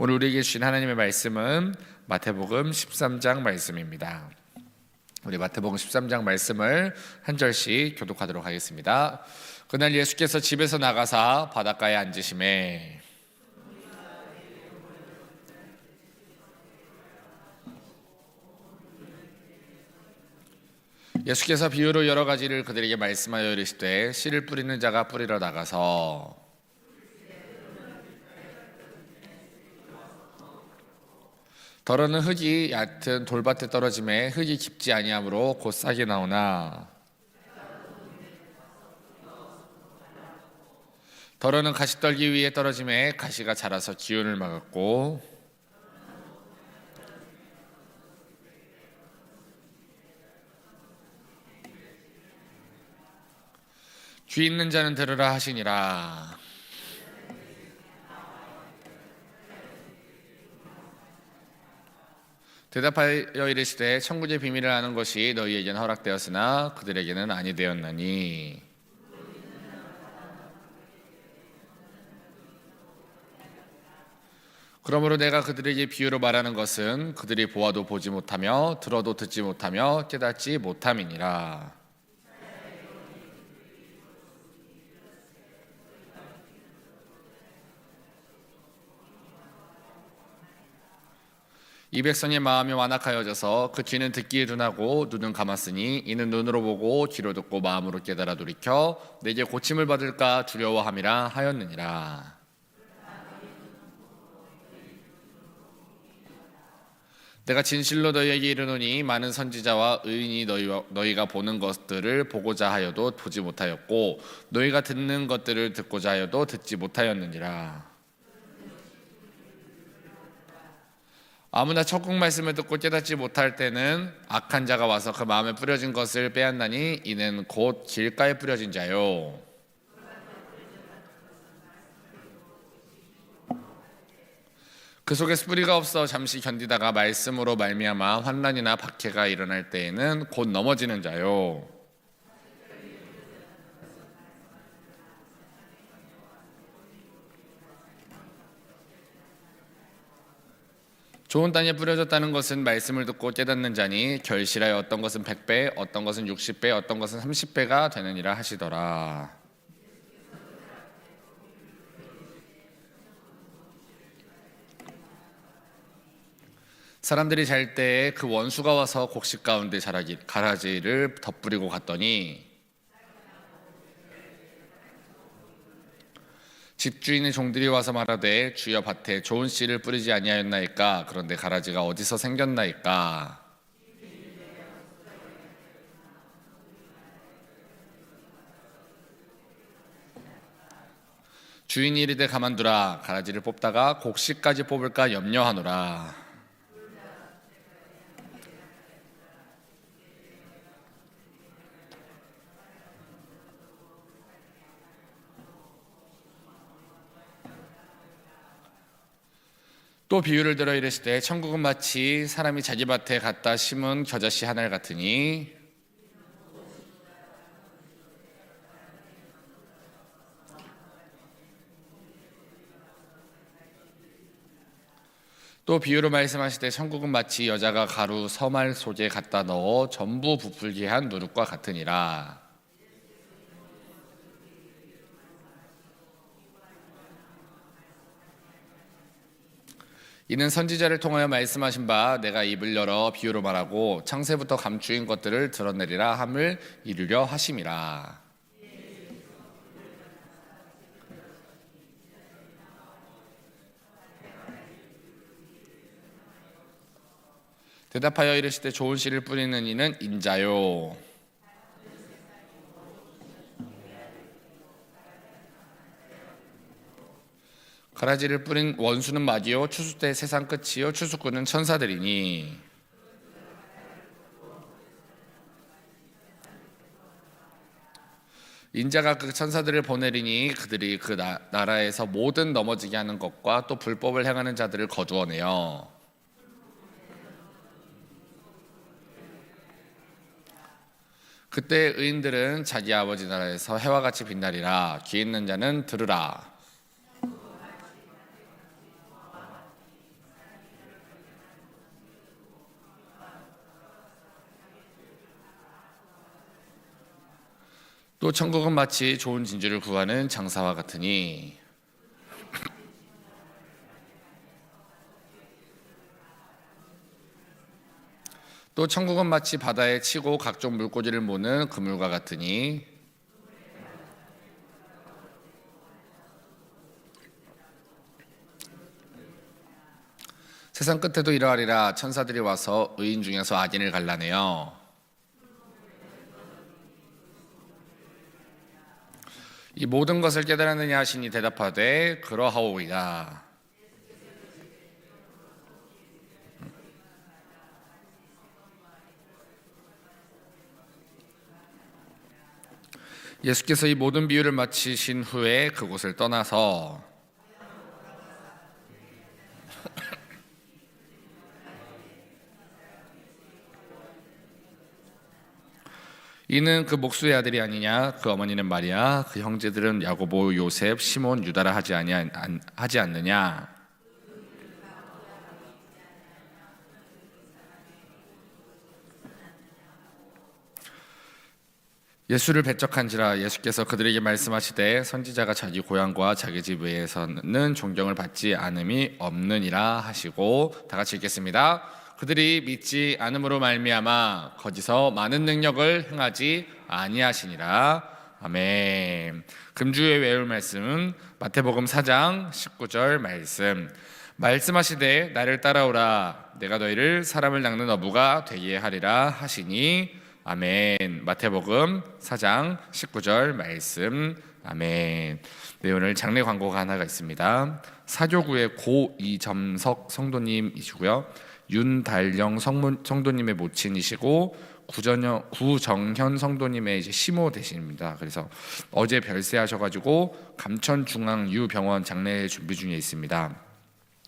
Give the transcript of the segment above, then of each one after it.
오늘 우리에게 주신 하나님의 말씀은 마태복음 13장 말씀입니다. 우리 마태복음 13장 말씀을 한 절씩 교독하도록 하겠습니다. 그날 예수께서 집에서 나가사 바닷가에 앉으시매 예수께서 비유로 여러 가지를 그들에게 말씀하여 이르시되 씨를 뿌리는 자가 뿌리러 나가서 더러는 흙이 얕은 돌밭에 떨어짐에 흙이 깊지 아니하므로 곧 싹이 나오나 더러는 가시떨기 위에 떨어짐에 가시가 자라서 기운을 막았고 귀 있는 자는 들으라 하시니라. 대답하여 이르시되 천국의 비밀을 아는 것이 너희에게는 허락되었으나 그들에게는 아니 되었나니 그러므로 내가 그들에게 비유로 말하는 것은 그들이 보아도 보지 못하며 들어도 듣지 못하며 깨닫지 못함이니라. 이 백성의 마음이 완악하여져서 그 귀는 듣기에 둔하고 눈은 감았으니 이는 눈으로 보고 귀로 듣고 마음으로 깨달아 돌이켜 내게 고침을 받을까 두려워함이라 하였느니라. 내가 진실로 너희에게 이르노니 많은 선지자와 의인이 너희가 보는 것들을 보고자 하여도 보지 못하였고 너희가 듣는 것들을 듣고자 하여도 듣지 못하였느니라. 아무나 천국 말씀을 듣고 깨닫지 못할 때는 악한 자가 와서 그 마음에 뿌려진 것을 빼앗나니 이는 곧 길가에 뿌려진 자요. 그 속에 뿌리가 없어 잠시 견디다가 말씀으로 말미암아 환난이나 박해가 일어날 때에는 곧 넘어지는 자요. 좋은 땅에 뿌려졌다는 것은 말씀을 듣고 깨닫는 자니 결실하여 어떤 것은 100배, 어떤 것은 60배, 어떤 것은 30배가 되느니라 하시더라. 사람들이 잘 때에 그 원수가 와서 곡식 가운데 가라지를 덧뿌리고 갔더니 집주인의 종들이 와서 말하되 주여 밭에 좋은 씨를 뿌리지 아니하였나이까? 그런데 가라지가 어디서 생겼나이까? 주인이 이르되 가만두라. 가라지를 뽑다가 곡식까지 뽑을까 염려하노라. 또 비유를 들어 이르시되 천국은 마치 사람이 자기 밭에 갖다 심은 겨자씨 하늘 같으니 또 비유로 말씀하시되 천국은 마치 여자가 가루 서말 속에 갖다 넣어 전부 부풀게 한 누룩과 같으니라. 이는 선지자를 통하여 말씀하신 바 내가 입을 열어 비유로 말하고 창세부터 감추인 것들을 드러내리라 함을 이루려 하심이라. 대답하여 이르시되 좋은 씨를 뿌리는 이는 인자요. 가라지를 뿌린 원수는 마귀요 추수 때 세상 끝이요 추수꾼은 천사들이니 인자가 그 천사들을 보내리니 그들이 그 나라에서 모든 넘어지게 하는 것과 또 불법을 행하는 자들을 거두어내어 그때 의인들은 자기 아버지 나라에서 해와 같이 빛나리라. 귀 있는 자는 들으라. 또 천국은 마치 좋은 진주를 구하는 장사와 같으니 또 천국은 마치 바다에 치고 각종 물고기를 모는 그물과 같으니 세상 끝에도 이러하리라. 천사들이 와서 의인 중에서 악인을 갈라내어 이 모든 것을 깨달았느냐 하시니 대답하되 그러하오이다. 예수께서 이 모든 비유를 마치신 후에 그곳을 떠나서 이는 그 목수의 아들이 아니냐? 그 어머니는 마리아, 그 형제들은 야고보, 요셉, 시몬, 유다라 하지 않느냐? 예수를 배척한지라. 예수께서 그들에게 말씀하시되 선지자가 자기 고향과 자기 집 외에서는 존경을 받지 않음이 없느니라 하시고, 다 같이 읽겠습니다. 그들이 믿지 않음으로 말미암아 거기서 많은 능력을 행하지 아니하시니라. 아멘. 금주에 외울 말씀은 마태복음 4장 19절 말씀. 말씀하시되 나를 따라오라. 내가 너희를 사람을 낚는 어부가 되게 하리라 하시니. 아멘. 마태복음 4장 19절 말씀. 아멘. 네, 오늘 장례 광고가 하나가 있습니다. 사교구의 고 이점석 성도님이시고요, 윤달령 성도님의 모친이시고 구정현 성도님의 이제 시모 대신입니다. 그래서 어제 별세하셔가지고 감천중앙유병원 장례 준비 중에 있습니다.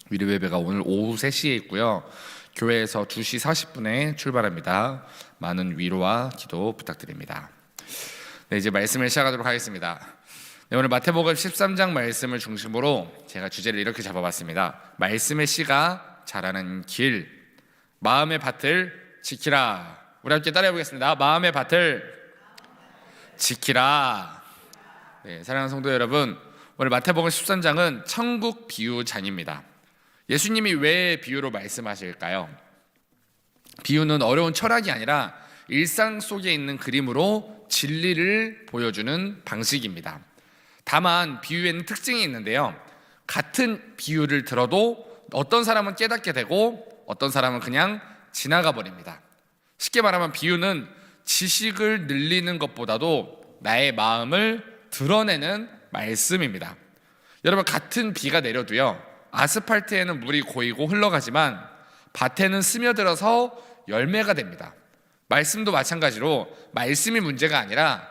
위로 예배가 오늘 오후 3시에 있고요, 교회에서 2시 40분에 출발합니다. 많은 위로와 기도 부탁드립니다. 네, 이제 말씀을 시작하도록 하겠습니다. 네, 오늘 마태복음 13장 말씀을 중심으로 제가 주제를 이렇게 잡아봤습니다. 말씀의 씨가 자라는 길, 마음의 밭을 지키라. 우리 함께 따라해 보겠습니다. 마음의 밭을 지키라. 네, 사랑하는 성도 여러분, 오늘 마태복음 13장은 천국 비유장입니다. 예수님이 왜 비유로 말씀하실까요? 비유는 어려운 철학이 아니라 일상 속에 있는 그림으로 진리를 보여주는 방식입니다. 다만 비유에는 특징이 있는데요, 같은 비유를 들어도 어떤 사람은 깨닫게 되고 어떤 사람은 그냥 지나가 버립니다. 쉽게 말하면 비유는 지식을 늘리는 것보다도 나의 마음을 드러내는 말씀입니다. 여러분, 같은 비가 내려도요, 아스팔트에는 물이 고이고 흘러가지만 밭에는 스며들어서 열매가 됩니다. 말씀도 마찬가지로 말씀이 문제가 아니라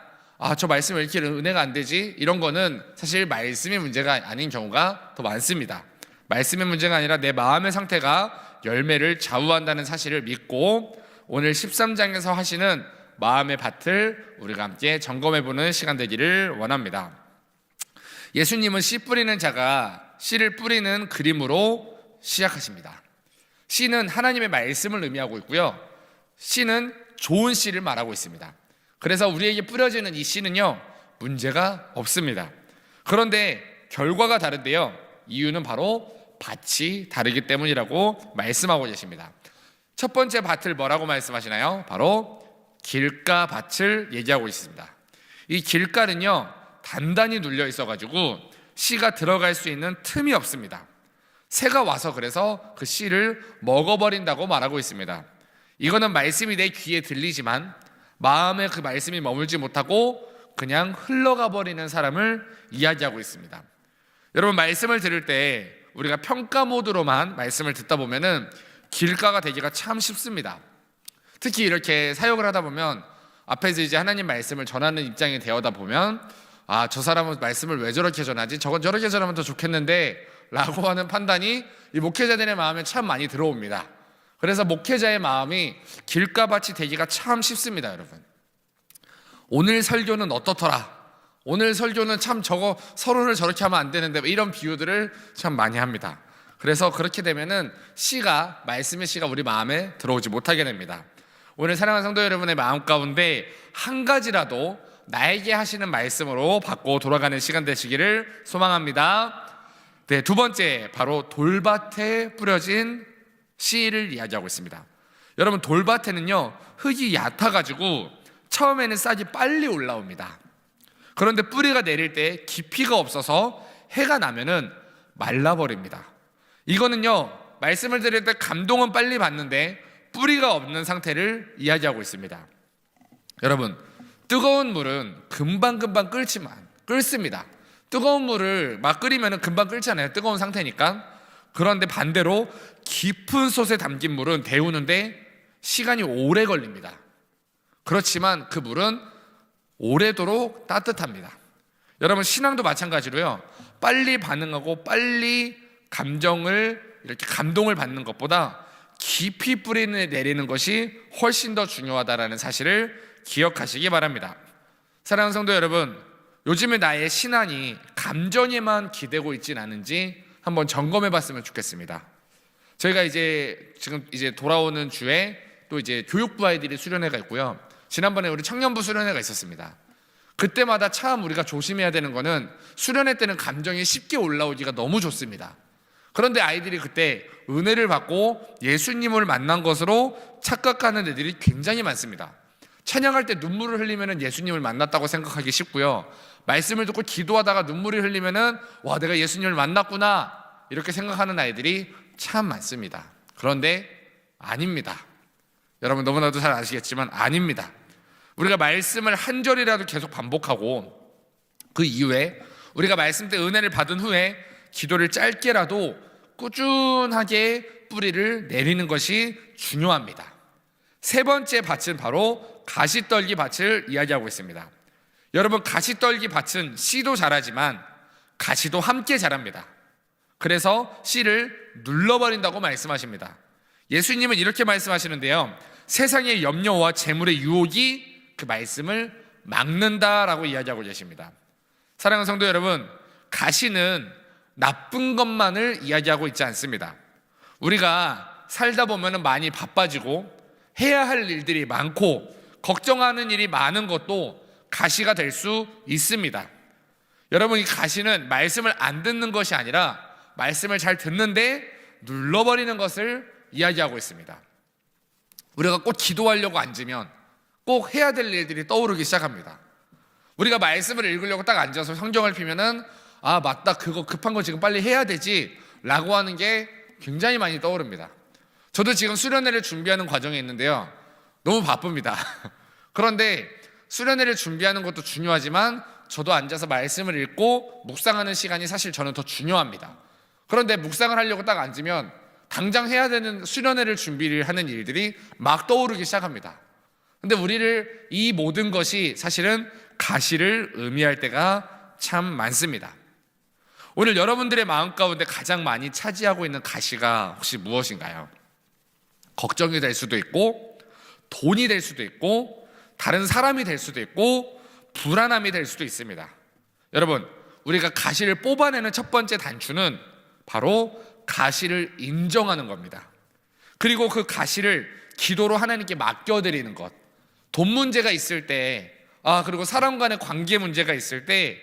저 말씀 왜 이렇게 은혜가 안 되지? 이런 거는 사실 말씀이 문제가 아닌 경우가 더 많습니다. 말씀의 문제가 아니라 내 마음의 상태가 열매를 좌우한다는 사실을 믿고 오늘 13장에서 하시는 마음의 밭을 우리가 함께 점검해보는 시간 되기를 원합니다. 예수님은 씨 뿌리는 자가 씨를 뿌리는 그림으로 시작하십니다. 씨는 하나님의 말씀을 의미하고 있고요, 씨는 좋은 씨를 말하고 있습니다. 그래서 우리에게 뿌려지는 이 씨는요, 문제가 없습니다. 그런데 결과가 다른데요, 이유는 바로 밭이 다르기 때문이라고 말씀하고 계십니다. 첫 번째 밭을 뭐라고 말씀하시나요? 바로 길가 밭을 얘기하고 있습니다. 이 길가는요, 단단히 눌려 있어가지고 씨가 들어갈 수 있는 틈이 없습니다. 새가 와서 그래서 그 씨를 먹어버린다고 말하고 있습니다. 이거는 말씀이 내 귀에 들리지만 마음에 그 말씀이 머물지 못하고 그냥 흘러가 버리는 사람을 이야기하고 있습니다. 여러분, 말씀을 들을 때 우리가 평가 모드로만 말씀을 듣다 보면은 길가가 되기가 참 쉽습니다. 특히 이렇게 사역을 하다 보면 앞에서 이제 하나님 말씀을 전하는 입장이 되어다 보면 저 사람은 말씀을 왜 저렇게 전하지? 저건 저렇게 전하면 더 좋겠는데 라고 하는 판단이 이 목회자들의 마음에 참 많이 들어옵니다. 그래서 목회자의 마음이 길가밭이 되기가 참 쉽습니다. 여러분, 오늘 설교는 어떻더라, 오늘 설교는 참 저거 서론을 저렇게 하면 안 되는데, 이런 비유들을 참 많이 합니다. 그래서 그렇게 되면은 씨가, 말씀의 씨가 우리 마음에 들어오지 못하게 됩니다. 오늘 사랑하는 성도 여러분의 마음 가운데 한 가지라도 나에게 하시는 말씀으로 받고 돌아가는 시간 되시기를 소망합니다. 네, 두 번째, 바로 돌밭에 뿌려진 씨를 이야기하고 있습니다. 여러분, 돌밭에는요, 흙이 얕아가지고 처음에는 싹이 빨리 올라옵니다. 그런데 뿌리가 내릴 때 깊이가 없어서 해가 나면은 말라버립니다. 이거는요, 말씀을 드릴 때 감동은 빨리 받는데 뿌리가 없는 상태를 이야기하고 있습니다. 여러분, 뜨거운 물은 금방금방 끓습니다. 뜨거운 물을 막 끓이면 금방 끓잖아요. 뜨거운 상태니까. 그런데 반대로 깊은 솥에 담긴 물은 데우는데 시간이 오래 걸립니다. 그렇지만 그 물은 오래도록 따뜻합니다. 여러분, 신앙도 마찬가지로요, 빨리 반응하고 빨리 감동을 받는 것보다 깊이 뿌리를 내리는 것이 훨씬 더 중요하다는 사실을 기억하시기 바랍니다. 사랑하는 성도 여러분, 요즘에 나의 신앙이 감정에만 기대고 있진 않은지 한번 점검해 봤으면 좋겠습니다. 저희가 지금 돌아오는 주에 또 교육부 아이들이 수련회가 있고요. 지난번에 우리 청년부 수련회가 있었습니다. 그때마다 참 우리가 조심해야 되는 거는, 수련회 때는 감정이 쉽게 올라오기가 너무 좋습니다. 그런데 아이들이 그때 은혜를 받고 예수님을 만난 것으로 착각하는 애들이 굉장히 많습니다. 찬양할 때 눈물을 흘리면 예수님을 만났다고 생각하기 쉽고요, 말씀을 듣고 기도하다가 눈물이 흘리면 와, 내가 예수님을 만났구나, 이렇게 생각하는 아이들이 참 많습니다. 그런데 아닙니다. 여러분, 너무나도 잘 아시겠지만 아닙니다. 우리가 말씀을 한 절이라도 계속 반복하고, 그 이후에 우리가 말씀 때 은혜를 받은 후에 기도를 짧게라도 꾸준하게 뿌리를 내리는 것이 중요합니다. 세 번째 밭은 바로 가시떨기 밭을 이야기하고 있습니다. 여러분, 가시떨기 밭은 씨도 자라지만 가시도 함께 자랍니다. 그래서 씨를 눌러버린다고 말씀하십니다. 예수님은 이렇게 말씀하시는데요, 세상의 염려와 재물의 유혹이 그 말씀을 막는다라고 이야기하고 계십니다. 사랑하는 성도 여러분, 가시는 나쁜 것만을 이야기하고 있지 않습니다. 우리가 살다 보면 많이 바빠지고 해야 할 일들이 많고 걱정하는 일이 많은 것도 가시가 될 수 있습니다. 여러분, 이 가시는 말씀을 안 듣는 것이 아니라 말씀을 잘 듣는데 눌러버리는 것을 이야기하고 있습니다. 우리가 꼭 기도하려고 앉으면 꼭 해야 될 일들이 떠오르기 시작합니다. 우리가 말씀을 읽으려고 딱 앉아서 성경을 피면은, 아, 맞다, 그거 급한 거 지금 빨리 해야 되지 라고 하는 게 굉장히 많이 떠오릅니다. 저도 지금 수련회를 준비하는 과정에 있는데요, 너무 바쁩니다. 그런데 수련회를 준비하는 것도 중요하지만 저도 앉아서 말씀을 읽고 묵상하는 시간이 사실 저는 더 중요합니다. 그런데 묵상을 하려고 딱 앉으면 당장 해야 되는 수련회를 준비를 하는 일들이 막 떠오르기 시작합니다. 근데 우리를 이 모든 것이 사실은 가시를 의미할 때가 참 많습니다. 오늘 여러분들의 마음 가운데 가장 많이 차지하고 있는 가시가 혹시 무엇인가요? 걱정이 될 수도 있고, 돈이 될 수도 있고, 다른 사람이 될 수도 있고, 불안함이 될 수도 있습니다. 여러분, 우리가 가시를 뽑아내는 첫 번째 단추는 바로 가시를 인정하는 겁니다. 그리고 그 가시를 기도로 하나님께 맡겨드리는 것. 돈 문제가 있을 때, 그리고 사람 간의 관계 문제가 있을 때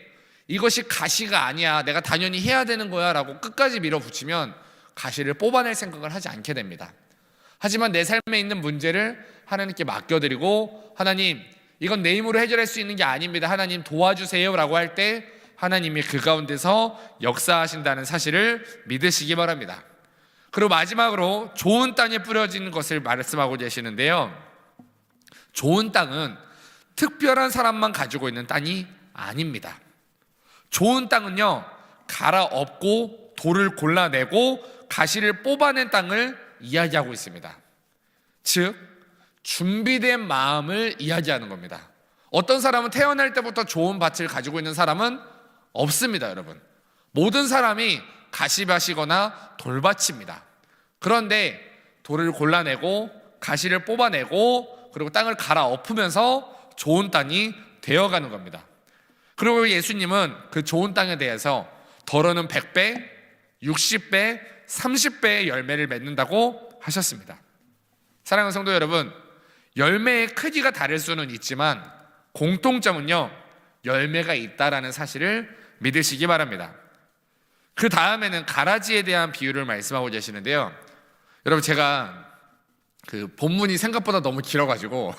이것이 가시가 아니야, 내가 당연히 해야 되는 거야 라고 끝까지 밀어붙이면 가시를 뽑아낼 생각을 하지 않게 됩니다. 하지만 내 삶에 있는 문제를 하나님께 맡겨드리고, 하나님, 이건 내 힘으로 해결할 수 있는 게 아닙니다, 하나님 도와주세요 라고 할 때 하나님이 그 가운데서 역사하신다는 사실을 믿으시기 바랍니다. 그리고 마지막으로 좋은 땅에 뿌려진 것을 말씀하고 계시는데요, 좋은 땅은 특별한 사람만 가지고 있는 땅이 아닙니다. 좋은 땅은요, 갈아엎고 돌을 골라내고 가시를 뽑아낸 땅을 이야기하고 있습니다. 즉, 준비된 마음을 이야기하는 겁니다. 어떤 사람은 태어날 때부터 좋은 밭을 가지고 있는 사람은 없습니다. 여러분, 모든 사람이 가시밭이거나 돌밭입니다. 그런데 돌을 골라내고 가시를 뽑아내고 그리고 땅을 갈아엎으면서 좋은 땅이 되어가는 겁니다. 그리고 예수님은 그 좋은 땅에 대해서 더러는 100배, 60배, 30배의 열매를 맺는다고 하셨습니다. 사랑하는 성도 여러분, 열매의 크기가 다를 수는 있지만 공통점은요, 열매가 있다라는 사실을 믿으시기 바랍니다. 그 다음에는 가라지에 대한 비유를 말씀하고 계시는데요. 여러분, 제가 그 본문이 생각보다 너무 길어가지고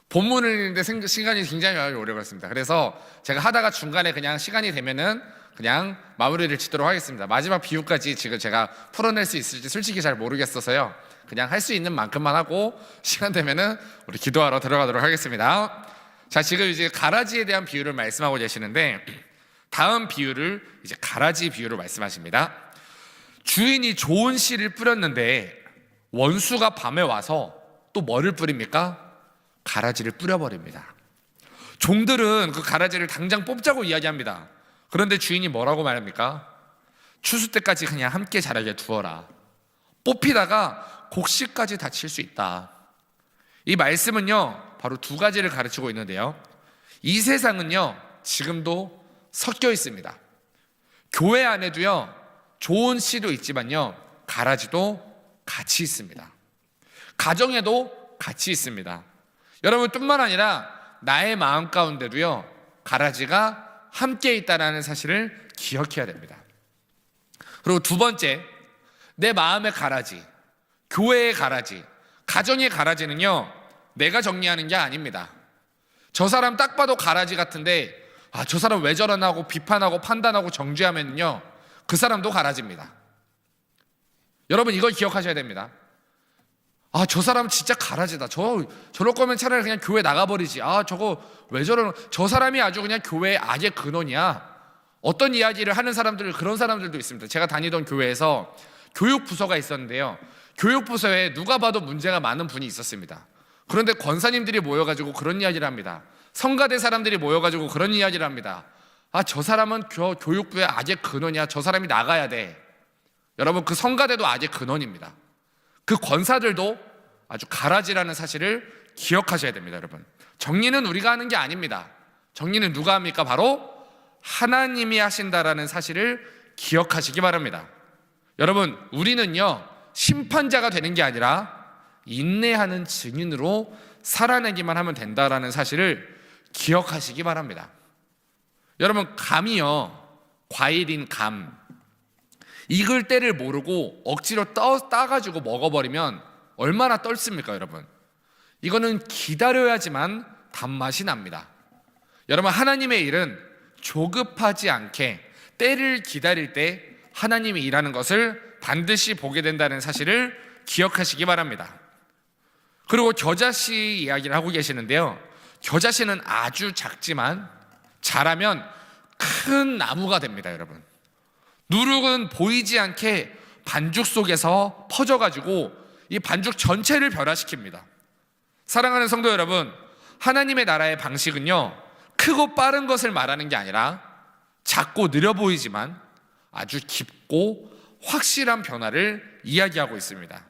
본문을 읽는데 시간이 굉장히 오래 걸렸습니다. 그래서 제가 하다가 중간에 그냥 시간이 되면은 그냥 마무리를 짓도록 하겠습니다. 마지막 비유까지 지금 제가 풀어낼 수 있을지 솔직히 잘 모르겠어서요, 그냥 할 수 있는 만큼만 하고 시간 되면은 우리 기도하러 들어가도록 하겠습니다. 자, 지금 이제 가라지에 대한 비유를 말씀하고 계시는데, 다음 비유를 이제 가라지 비유로 말씀하십니다. 주인이 좋은 씨를 뿌렸는데 원수가 밤에 와서 또 뭐를 뿌립니까? 가라지를 뿌려버립니다. 종들은 그 가라지를 당장 뽑자고 이야기합니다. 그런데 주인이 뭐라고 말합니까? 추수 때까지 그냥 함께 자라게 두어라. 뽑히다가 곡식까지 다칠 수 있다. 이 말씀은요, 바로 두 가지를 가르치고 있는데요, 이 세상은요 지금도 섞여 있습니다. 교회 안에도요 좋은 씨도 있지만요 가라지도 같이 있습니다. 가정에도 같이 있습니다. 여러분, 뿐만 아니라 나의 마음 가운데도요 가라지가 함께 있다는 사실을 기억해야 됩니다. 그리고 두 번째, 내 마음의 가라지, 교회의 가라지, 가정의 가라지는요 내가 정리하는 게 아닙니다. 저 사람 딱 봐도 가라지 같은데, 저 사람 왜 저러나 하고 비판하고 판단하고 정죄하면요 그 사람도 가라지입니다. 여러분, 이걸 기억하셔야 됩니다. 저 사람 진짜 가라지다. 저럴 거면 차라리 그냥 교회 나가버리지. 저거 왜 저러나. 저 사람이 아주 그냥 교회의 악의 근원이야. 어떤 이야기를 하는 사람들, 그런 사람들도 있습니다. 제가 다니던 교회에서 교육부서가 있었는데요, 교육부서에 누가 봐도 문제가 많은 분이 있었습니다. 그런데 권사님들이 모여가지고 그런 이야기를 합니다. 성가대 사람들이 모여가지고 그런 이야기를 합니다. 저 사람은 교육부의 악의 근원이야. 저 사람이 나가야 돼. 여러분, 그 성가대도 악의 근원입니다. 그 권사들도 아주 가라지라는 사실을 기억하셔야 됩니다. 여러분, 정리는 우리가 하는 게 아닙니다. 정리는 누가 합니까? 바로 하나님이 하신다라는 사실을 기억하시기 바랍니다. 여러분, 우리는요 심판자가 되는 게 아니라 인내하는 증인으로 살아내기만 하면 된다라는 사실을 기억하시기 바랍니다. 여러분, 감이요, 과일인 감, 익을 때를 모르고 억지로 따가지고 먹어버리면 얼마나 떨습니까? 여러분, 이거는 기다려야지만 단맛이 납니다. 여러분, 하나님의 일은 조급하지 않게 때를 기다릴 때 하나님이 일하는 것을 반드시 보게 된다는 사실을 기억하시기 바랍니다. 그리고 겨자씨 이야기를 하고 계시는데요, 겨자씨는 아주 작지만 자라면 큰 나무가 됩니다. 여러분, 누룩은 보이지 않게 반죽 속에서 퍼져가지고 이 반죽 전체를 변화시킵니다. 사랑하는 성도 여러분, 하나님의 나라의 방식은요 크고 빠른 것을 말하는 게 아니라 작고 느려 보이지만 아주 깊고 확실한 변화를 이야기하고 있습니다.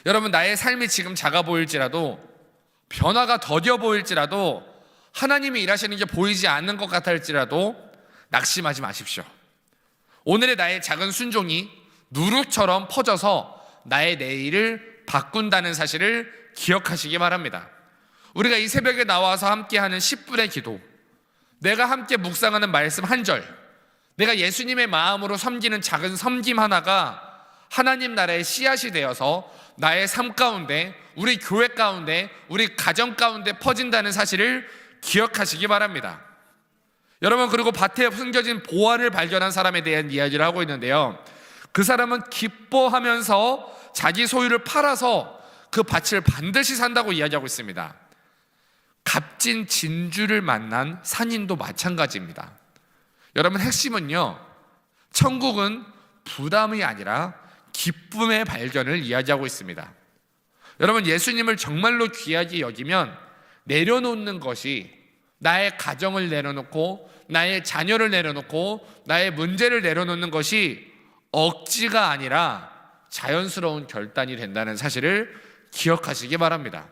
여러분, 나의 삶이 지금 작아 보일지라도, 변화가 더뎌 보일지라도, 하나님이 일하시는 게 보이지 않는 것 같을지라도 낙심하지 마십시오. 오늘의 나의 작은 순종이 누룩처럼 퍼져서 나의 내일을 바꾼다는 사실을 기억하시기 바랍니다. 우리가 이 새벽에 나와서 함께하는 10분의 기도, 내가 함께 묵상하는 말씀 한 절, 내가 예수님의 마음으로 섬기는 작은 섬김 하나가 하나님 나라의 씨앗이 되어서 나의 삶 가운데, 우리 교회 가운데, 우리 가정 가운데 퍼진다는 사실을 기억하시기 바랍니다. 여러분, 그리고 밭에 숨겨진 보화를 발견한 사람에 대한 이야기를 하고 있는데요, 그 사람은 기뻐하면서 자기 소유를 팔아서 그 밭을 반드시 산다고 이야기하고 있습니다. 값진 진주를 만난 산인도 마찬가지입니다. 여러분, 핵심은요, 천국은 부담이 아니라 기쁨의 발견을 이야기하고 있습니다. 여러분, 예수님을 정말로 귀하게 여기면 내려놓는 것이, 나의 가정을 내려놓고 나의 자녀를 내려놓고 나의 문제를 내려놓는 것이 억지가 아니라 자연스러운 결단이 된다는 사실을 기억하시기 바랍니다.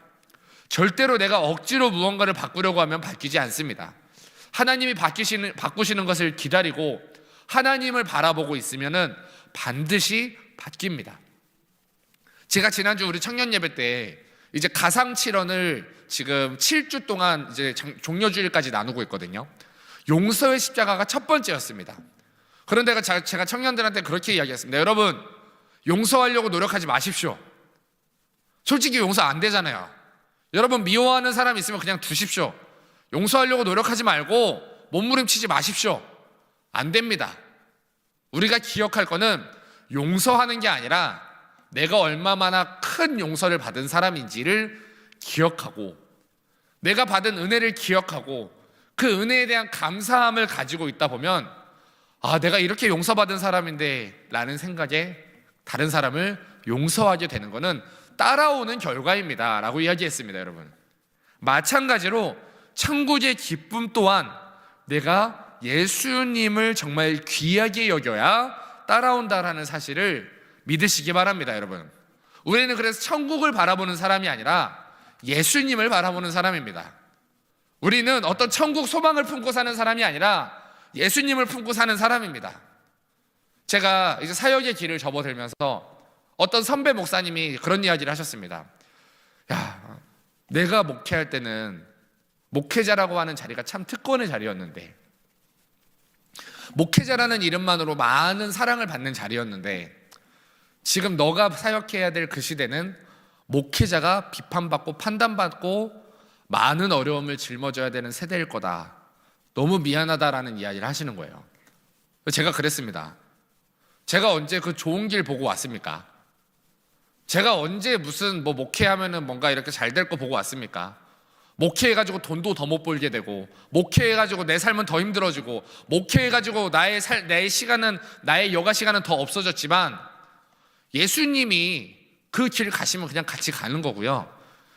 절대로 내가 억지로 무언가를 바꾸려고 하면 바뀌지 않습니다. 하나님이 바꾸시는 것을 기다리고 하나님을 바라보고 있으면은 반드시 바뀝니다. 제가 지난주 우리 청년 예배 때 이제 가상칠언을 지금 7주 동안 이제 종려주일까지 나누고 있거든요. 용서의 십자가가 첫 번째였습니다. 그런데 제가 청년들한테 그렇게 이야기했습니다. 여러분, 용서하려고 노력하지 마십시오. 솔직히 용서 안 되잖아요. 여러분, 미워하는 사람 있으면 그냥 두십시오. 용서하려고 노력하지 말고 몸부림치지 마십시오. 안 됩니다. 우리가 기억할 거는 용서하는 게 아니라 내가 얼마나 큰 용서를 받은 사람인지를 기억하고, 내가 받은 은혜를 기억하고 그 은혜에 대한 감사함을 가지고 있다 보면, 아, 내가 이렇게 용서받은 사람인데 라는 생각에 다른 사람을 용서하게 되는 것은 따라오는 결과입니다 라고 이야기했습니다. 여러분, 마찬가지로 천국의 기쁨 또한 내가 예수님을 정말 귀하게 여겨야 따라온다라는 사실을 믿으시기 바랍니다. 여러분, 우리는 그래서 천국을 바라보는 사람이 아니라 예수님을 바라보는 사람입니다. 우리는 어떤 천국 소망을 품고 사는 사람이 아니라 예수님을 품고 사는 사람입니다. 제가 이제 사역의 길을 접어들면서 어떤 선배 목사님이 그런 이야기를 하셨습니다. 야, 내가 목회할 때는 목회자라고 하는 자리가 참 특권의 자리였는데, 목회자라는 이름만으로 많은 사랑을 받는 자리였는데, 지금 너가 사역해야 될 그 시대는 목회자가 비판받고 판단받고 많은 어려움을 짊어져야 되는 세대일 거다. 너무 미안하다라는 이야기를 하시는 거예요. 제가 그랬습니다. 제가 언제 그 좋은 길 보고 왔습니까? 제가 언제 무슨 목회하면은 뭔가 이렇게 잘 될 거 보고 왔습니까? 목회해가지고 돈도 더 못 벌게 되고, 목회해가지고 내 삶은 더 힘들어지고, 목회해가지고 내 시간은, 나의 여가 시간은 더 없어졌지만, 예수님이 그 길 가시면 그냥 같이 가는 거고요.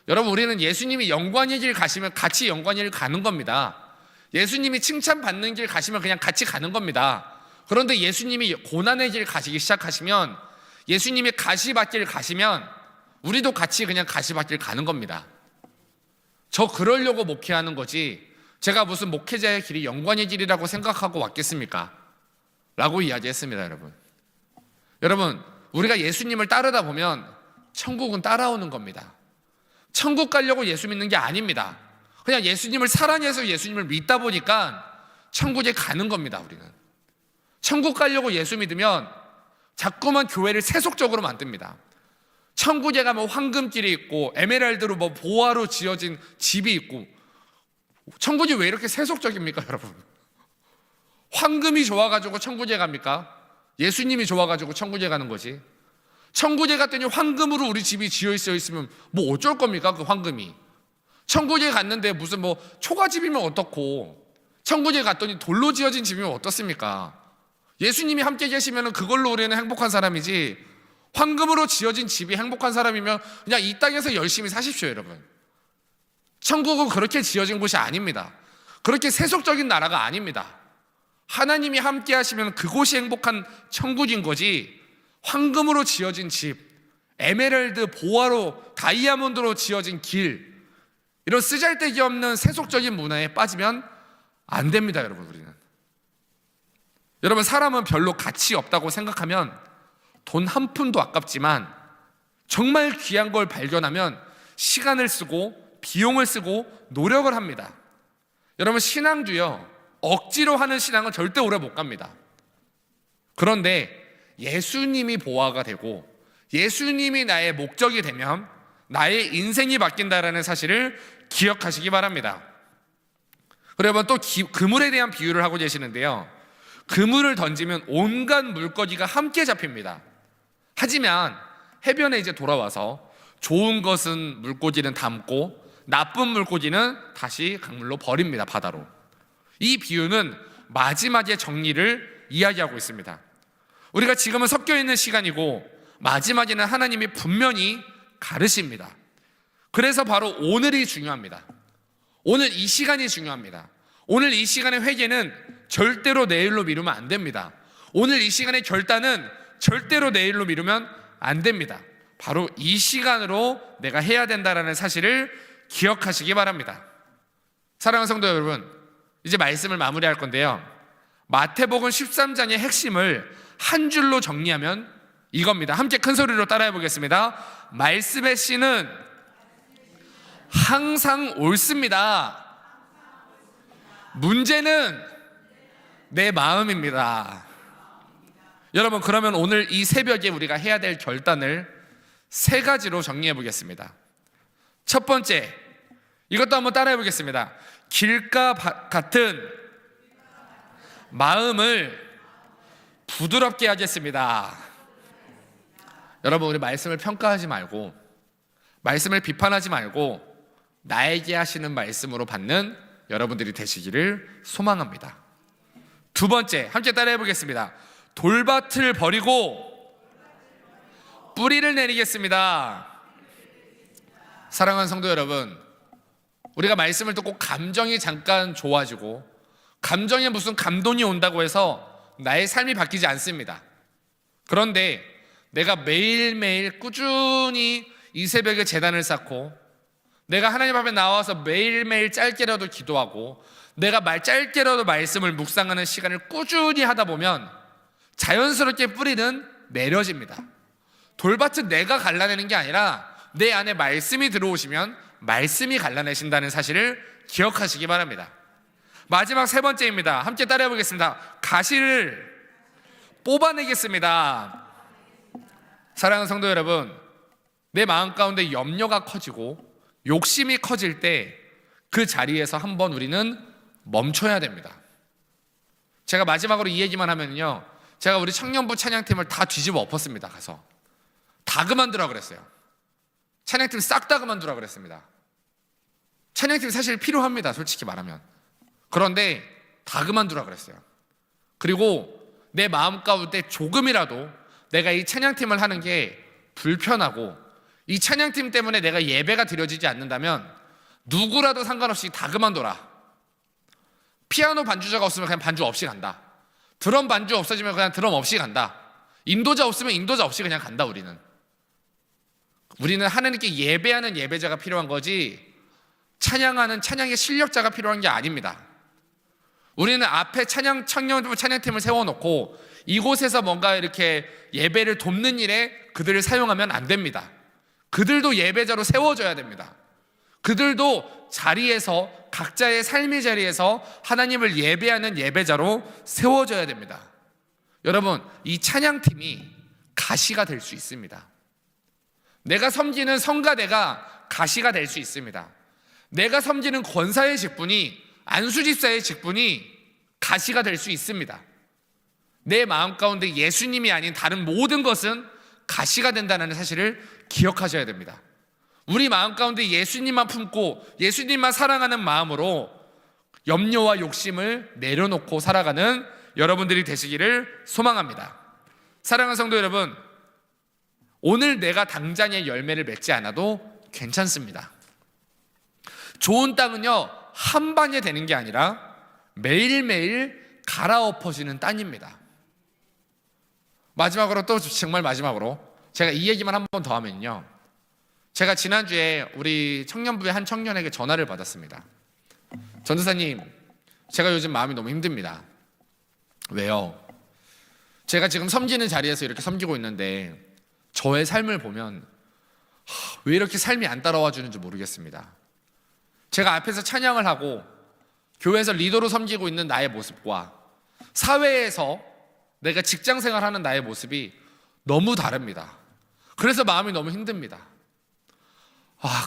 여러분, 우리는 예수님이 영광의 길 가시면 같이 영광의 길 가는 겁니다. 예수님이 칭찬받는 길 가시면 그냥 같이 가는 겁니다. 그런데 예수님이 고난의 길 가시기 시작하시면, 예수님이 가시밭길 가시면 우리도 같이 그냥 가시밭길 가는 겁니다. 저 그러려고 목회하는 거지, 제가 무슨 목회자의 길이 영광의 길이라고 생각하고 왔겠습니까? 라고 이야기했습니다. 여러분, 우리가 예수님을 따르다 보면 천국은 따라오는 겁니다. 천국 가려고 예수 믿는 게 아닙니다. 그냥 예수님을 사랑해서 예수님을 믿다 보니까 천국에 가는 겁니다. 우리는 천국 가려고 예수 믿으면 자꾸만 교회를 세속적으로 만듭니다. 천국에 가면 황금길이 있고 에메랄드로 보화로 지어진 집이 있고, 천국이 왜 이렇게 세속적입니까? 여러분, 황금이 좋아가지고 천국에 갑니까? 예수님이 좋아가지고 천국에 가는 거지. 천국에 갔더니 황금으로 우리 집이 지어 있으면 뭐 어쩔 겁니까? 그 황금이. 천국에 갔는데 무슨 초가집이면 어떻고, 천국에 갔더니 돌로 지어진 집이면 어떻습니까? 예수님이 함께 계시면 그걸로 우리는 행복한 사람이지, 황금으로 지어진 집이 행복한 사람이면 그냥 이 땅에서 열심히 사십시오. 여러분, 천국은 그렇게 지어진 곳이 아닙니다. 그렇게 세속적인 나라가 아닙니다. 하나님이 함께 하시면 그곳이 행복한 천국인 거지, 황금으로 지어진 집, 에메랄드, 보화로, 다이아몬드로 지어진 길, 이런 쓰잘데기 없는 세속적인 문화에 빠지면 안 됩니다. 여러분, 사람은 별로 가치 없다고 생각하면 돈 한 푼도 아깝지만, 정말 귀한 걸 발견하면 시간을 쓰고 비용을 쓰고 노력을 합니다. 여러분, 신앙도요, 억지로 하는 신앙은 절대 오래 못 갑니다. 그런데 예수님이 보화가 되고 예수님이 나의 목적이 되면 나의 인생이 바뀐다라는 사실을 기억하시기 바랍니다. 그러면 또 그물에 대한 비유를 하고 계시는데요, 그물을 던지면 온갖 물고기가 함께 잡힙니다. 하지만 해변에 이제 돌아와서 좋은 것은 물고기는 담고 나쁜 물고기는 다시 강물로 버립니다. 바다로. 이 비유는 마지막의 정리를 이야기하고 있습니다. 우리가 지금은 섞여 있는 시간이고 마지막에는 하나님이 분명히 가르십니다. 그래서 바로 오늘이 중요합니다. 오늘 이 시간이 중요합니다. 오늘 이 시간의 회개는 절대로 내일로 미루면 안 됩니다. 오늘 이 시간의 결단은 절대로 내일로 미루면 안 됩니다. 바로 이 시간으로 내가 해야 된다는 사실을 기억하시기 바랍니다. 사랑하는 성도 여러분, 이제 말씀을 마무리할 건데요, 마태복음 13장의 핵심을 한 줄로 정리하면 이겁니다. 함께 큰 소리로 따라해 보겠습니다. 말씀의 씨는 항상 옳습니다. 문제는 내 마음입니다. 여러분, 그러면 오늘 이 새벽에 우리가 해야 될 결단을 세 가지로 정리해 보겠습니다. 첫 번째, 이것도 한번 따라해 보겠습니다. 길가 같은 마음을 부드럽게 하겠습니다. 여러분, 우리 말씀을 평가하지 말고, 말씀을 비판하지 말고 나에게 하시는 말씀으로 받는 여러분들이 되시기를 소망합니다. 두 번째, 함께 따라해 보겠습니다. 돌밭을 버리고 뿌리를 내리겠습니다. 사랑하는 성도 여러분, 우리가 말씀을 듣고 감정이 잠깐 좋아지고 감정에 무슨 감동이 온다고 해서 나의 삶이 바뀌지 않습니다. 그런데 내가 매일매일 꾸준히 이 새벽에 제단을 쌓고 내가 하나님 앞에 나와서 매일매일 짧게라도 기도하고 내가 짧게라도 말씀을 묵상하는 시간을 꾸준히 하다 보면 자연스럽게 뿌리는 내려집니다. 돌밭은 내가 갈라내는 게 아니라 내 안에 말씀이 들어오시면 말씀이 갈라내신다는 사실을 기억하시기 바랍니다. 마지막 세 번째입니다. 함께 따라해 보겠습니다. 가시를 뽑아내겠습니다. 사랑하는 성도 여러분, 내 마음 가운데 염려가 커지고 욕심이 커질 때 그 자리에서 한번 우리는 멈춰야 됩니다. 제가 마지막으로 이 얘기만 하면요, 제가 우리 청년부 찬양팀을 다 뒤집어 엎었습니다. 가서 다 그만두라 그랬어요. 찬양팀 싹 다 그만두라 그랬습니다. 찬양팀 사실 필요합니다, 솔직히 말하면. 그런데 다 그만두라 그랬어요. 그리고 내 마음 가운데 조금이라도 내가 이 찬양팀을 하는 게 불편하고 이 찬양팀 때문에 내가 예배가 드려지지 않는다면 누구라도 상관없이 다 그만둬라. 피아노 반주자가 없으면 그냥 반주 없이 간다. 드럼 반주 없어지면 그냥 드럼 없이 간다. 인도자 없으면 인도자 없이 그냥 간다. 우리는 하나님께 예배하는 예배자가 필요한 거지 찬양하는 찬양의 실력자가 필요한 게 아닙니다. 우리는 앞에 청년부 찬양팀을 세워놓고 이곳에서 뭔가 이렇게 예배를 돕는 일에 그들을 사용하면 안 됩니다. 그들도 예배자로 세워져야 됩니다. 그들도 자리에서 각자의 삶의 자리에서 하나님을 예배하는 예배자로 세워져야 됩니다. 여러분, 이 찬양팀이 가시가 될 수 있습니다. 내가 섬기는 성가대가 가시가 될 수 있습니다. 내가 섬기는 권사의 직분이, 안수집사의 직분이 가시가 될 수 있습니다. 내 마음 가운데 예수님이 아닌 다른 모든 것은 가시가 된다는 사실을 기억하셔야 됩니다. 우리 마음 가운데 예수님만 품고 예수님만 사랑하는 마음으로 염려와 욕심을 내려놓고 살아가는 여러분들이 되시기를 소망합니다. 사랑하는 성도 여러분, 오늘 내가 당장의 열매를 맺지 않아도 괜찮습니다. 좋은 땅은요, 한 방에 되는 게 아니라 매일매일 갈아엎어지는 땅입니다. 마지막으로, 또 정말 마지막으로 제가 이 얘기만 한 번 더 하면요, 제가 지난주에 우리 청년부의 한 청년에게 전화를 받았습니다. 전도사님, 제가 요즘 마음이 너무 힘듭니다. 왜요? 제가 지금 섬기는 자리에서 이렇게 섬기고 있는데 저의 삶을 보면 왜 이렇게 삶이 안 따라와 주는지 모르겠습니다. 제가 앞에서 찬양을 하고 교회에서 리더로 섬기고 있는 나의 모습과 사회에서 내가 직장생활하는 나의 모습이 너무 다릅니다. 그래서 마음이 너무 힘듭니다.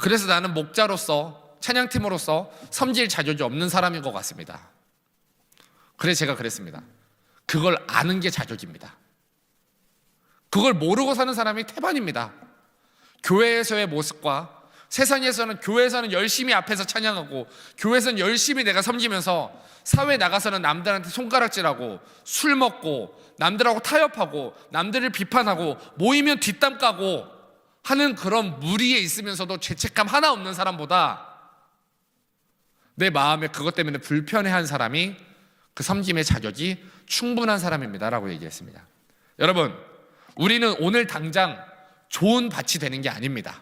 그래서 나는 목자로서, 찬양팀으로서 섬길 자격이 없는 사람인 것 같습니다. 그래서 제가 그랬습니다. 그걸 아는 게 자격입니다. 그걸 모르고 사는 사람이 태반입니다. 교회에서의 모습과 세상에서는, 교회에서는 열심히 앞에서 찬양하고 교회에서는 열심히 내가 섬기면서 사회에 나가서는 남들한테 손가락질하고 술 먹고 남들하고 타협하고 남들을 비판하고 모이면 뒷담 까고 하는 그런 무리에 있으면서도 죄책감 하나 없는 사람보다 내 마음에 그것 때문에 불편해한 사람이 그 섬김의 자격이 충분한 사람입니다 라고 얘기했습니다. 여러분, 우리는 오늘 당장 좋은 밭이 되는 게 아닙니다.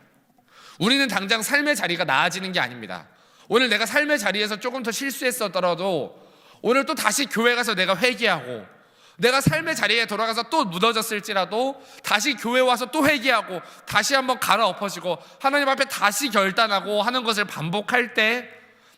우리는 당장 삶의 자리가 나아지는 게 아닙니다. 오늘 내가 삶의 자리에서 조금 더 실수했었더라도 오늘 또 다시 교회 가서 내가 회개하고 내가 삶의 자리에 돌아가서 또 무너졌을지라도 다시 교회 와서 또 회개하고 다시 한번 갈아엎어지고 하나님 앞에 다시 결단하고 하는 것을 반복할 때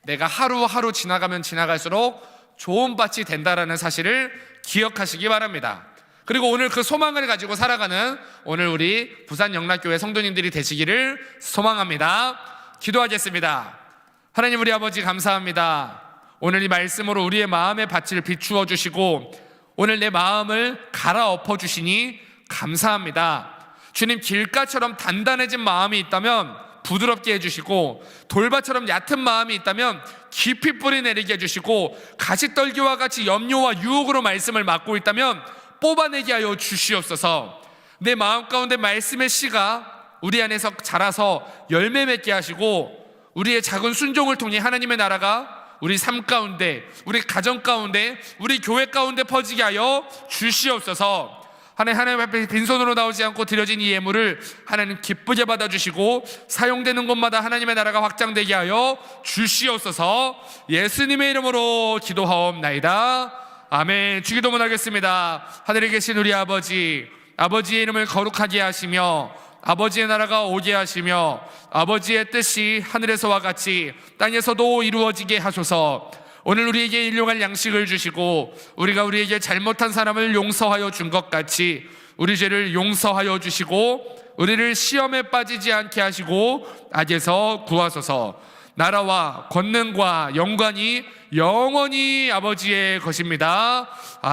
내가 하루하루 지나가면 지나갈수록 좋은 밭이 된다라는 사실을 기억하시기 바랍니다. 그리고 오늘 그 소망을 가지고 살아가는 오늘 우리 부산 영락교회 성도님들이 되시기를 소망합니다. 기도하겠습니다. 하나님 우리 아버지 감사합니다. 오늘 이 말씀으로 우리의 마음의 밭을 비추어 주시고 오늘 내 마음을 갈아엎어 주시니 감사합니다. 주님, 길가처럼 단단해진 마음이 있다면 부드럽게 해주시고 돌밭처럼 얕은 마음이 있다면 깊이 뿌리 내리게 해주시고 가시떨기와 같이 염려와 유혹으로 말씀을 막고 있다면 뽑아내게 하여 주시옵소서. 내 마음 가운데 말씀의 씨가 우리 안에서 자라서 열매 맺게 하시고 우리의 작은 순종을 통해 하나님의 나라가 우리 삶 가운데, 우리 가정 가운데, 우리 교회 가운데 퍼지게 하여 주시옵소서. 하나님 앞에 빈손으로 나오지 않고 드려진 이 예물을 하나님 기쁘게 받아주시고 사용되는 곳마다 하나님의 나라가 확장되게 하여 주시옵소서. 예수님의 이름으로 기도하옵나이다. 아멘. 주기도문 하겠습니다. 하늘에 계신 우리 아버지, 아버지의 이름을 거룩하게 하시며 아버지의 나라가 오게 하시며 아버지의 뜻이 하늘에서와 같이 땅에서도 이루어지게 하소서. 오늘 우리에게 일용할 양식을 주시고 우리가 우리에게 잘못한 사람을 용서하여 준 것 같이 우리 죄를 용서하여 주시고 우리를 시험에 빠지지 않게 하시고 악에서 구하소서. 나라와 권능과 영광이 영원히 아버지의 것입니다. 아멘.